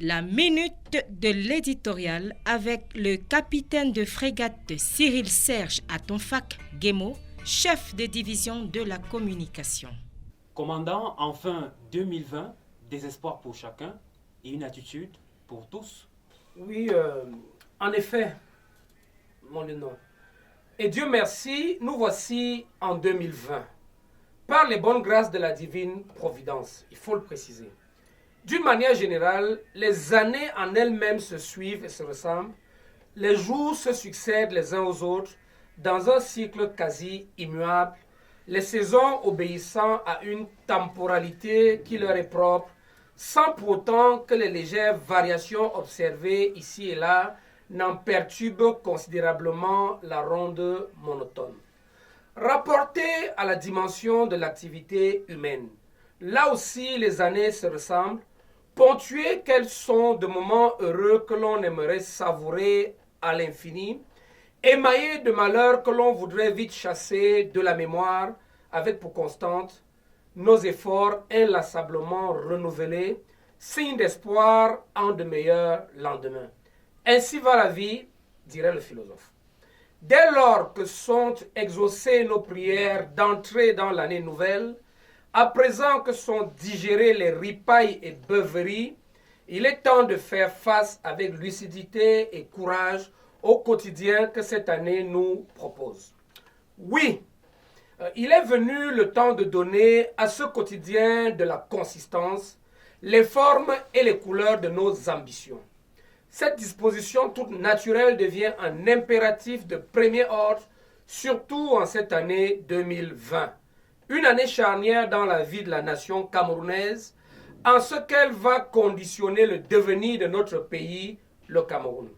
La minute de l'éditorial avec le capitaine de frégate Cyril Serge Atonfak Guémo, chef de division de la communication. Commandant, enfin 2020, des espoirs pour chacun et une attitude pour tous. Oui, en effet, mon lieutenant. Et Dieu merci, nous voici en 2020. Par les bonnes grâces de la divine providence, il faut le préciser. D'une manière générale, les années en elles-mêmes se suivent et se ressemblent. Les jours se succèdent les uns aux autres dans un cycle quasi immuable, les saisons obéissant à une temporalité qui leur est propre, sans pour autant que les légères variations observées ici et là n'en perturbent considérablement la ronde monotone. Rapporté à la dimension de l'activité humaine, là aussi les années se ressemblent, ponctuées qu'elles sont de moments heureux que l'on aimerait savourer à l'infini, émaillées de malheurs que l'on voudrait vite chasser de la mémoire, avec pour constante nos efforts inlassablement renouvelés, signe d'espoir en de meilleurs lendemains. Ainsi va la vie, dirait le philosophe. Dès lors que sont exaucées nos prières d'entrer dans l'année nouvelle, à présent que sont digérées les ripailles et beuveries, il est temps de faire face avec lucidité et courage au quotidien que cette année nous propose. Oui, il est venu le temps de donner à ce quotidien de la consistance, les formes et les couleurs de nos ambitions. Cette disposition toute naturelle devient un impératif de premier ordre, surtout en cette année 2020. Une année charnière dans la vie de la nation camerounaise, en ce qu'elle va conditionner le devenir de notre pays, le Cameroun.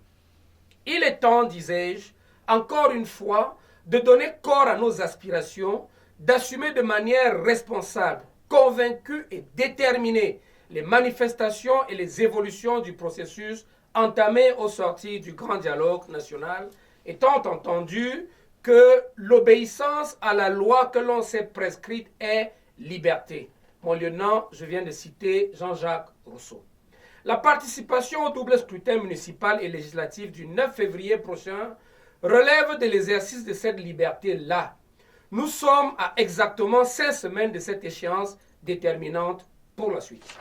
Il est temps, disais-je, encore une fois, de donner corps à nos aspirations, d'assumer de manière responsable, convaincue et déterminée les manifestations et les évolutions du processus entamé au sortir du grand dialogue national, étant entendu que l'obéissance à la loi que l'on s'est prescrite est liberté. Mon lieutenant, je viens de citer Jean-Jacques Rousseau. La participation au double scrutin municipal et législatif du 9 février prochain relève de l'exercice de cette liberté-là. Nous sommes à exactement 5 semaines de cette échéance déterminante pour la suite.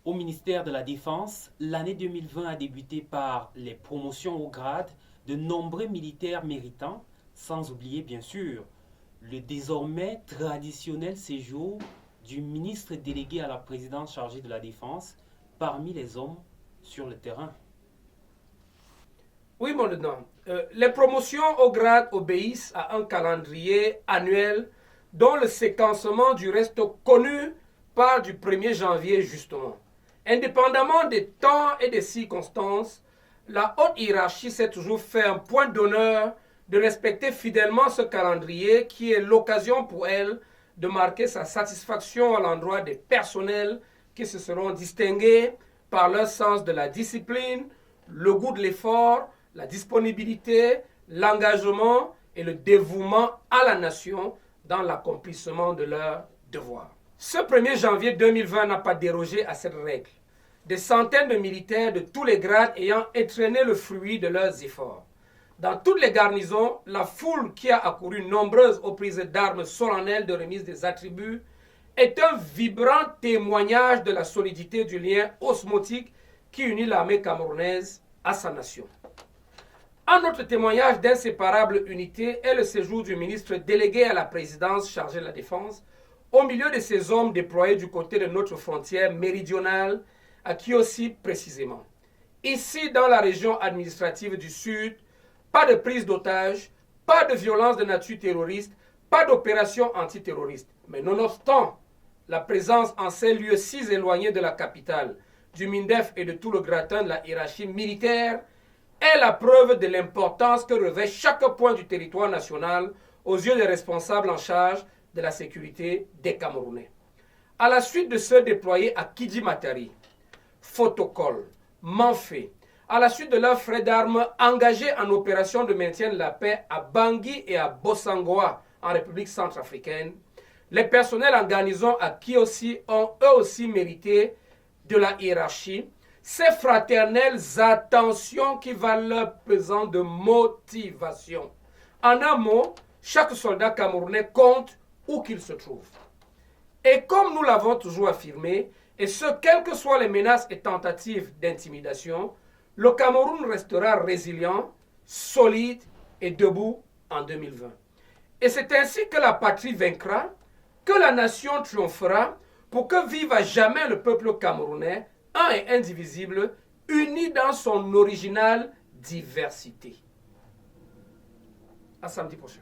Au ministère de la Défense, l'année 2020 a débuté par les promotions au grade de nombreux militaires méritants, sans oublier bien sûr le désormais traditionnel séjour du ministre délégué à la présidence chargé de la Défense parmi les hommes sur le terrain. Oui, mon lieutenant. Les promotions au grade obéissent à un calendrier annuel dont le séquencement du reste connu part du 1er janvier justement. Indépendamment des temps et des circonstances, la haute hiérarchie s'est toujours fait un point d'honneur de respecter fidèlement ce calendrier qui est l'occasion pour elle de marquer sa satisfaction à l'endroit des personnels qui se seront distingués par leur sens de la discipline, le goût de l'effort, la disponibilité, l'engagement et le dévouement à la nation dans l'accomplissement de leurs devoirs. Ce 1er janvier 2020 n'a pas dérogé à cette règle. Des centaines de militaires de tous les grades ayant entraîné le fruit de leurs efforts. Dans toutes les garnisons, la foule qui a accouru nombreuse aux prises d'armes solennelles de remise des attributs est un vibrant témoignage de la solidité du lien osmotique qui unit l'armée camerounaise à sa nation. Un autre témoignage d'inséparable unité est le séjour du ministre délégué à la présidence chargé de la défense au milieu de ces hommes déployés du côté de notre frontière méridionale, à Kiossi précisément. Ici, dans la région administrative du Sud, pas de prise d'otages, pas de violence de nature terroriste, pas d'opération antiterroriste. Mais nonobstant la présence en ces lieux si éloignés de la capitale, du MINDEF et de tout le gratin de la hiérarchie militaire, est la preuve de l'importance que revêt chaque point du territoire national aux yeux des responsables en charge de la sécurité des Camerounais. À la suite de ceux déployés à Kidji-Matari, Fotokol, Manfé, à la suite de leurs frais d'armes engagés en opération de maintien de la paix à Bangui et à Bossangoa en République centrafricaine, les personnels en garnison à Kiossi ont eux aussi mérité de la hiérarchie, ces fraternelles attentions qui valent pesant de motivation. En un mot, chaque soldat camerounais compte où qu'il se trouve. Et comme nous l'avons toujours affirmé, et ce, quelles que soient les menaces et tentatives d'intimidation, le Cameroun restera résilient, solide et debout en 2020. Et c'est ainsi que la patrie vaincra, que la nation triomphera, pour que vive à jamais le peuple camerounais, un et indivisible, uni dans son originale diversité. À samedi prochain.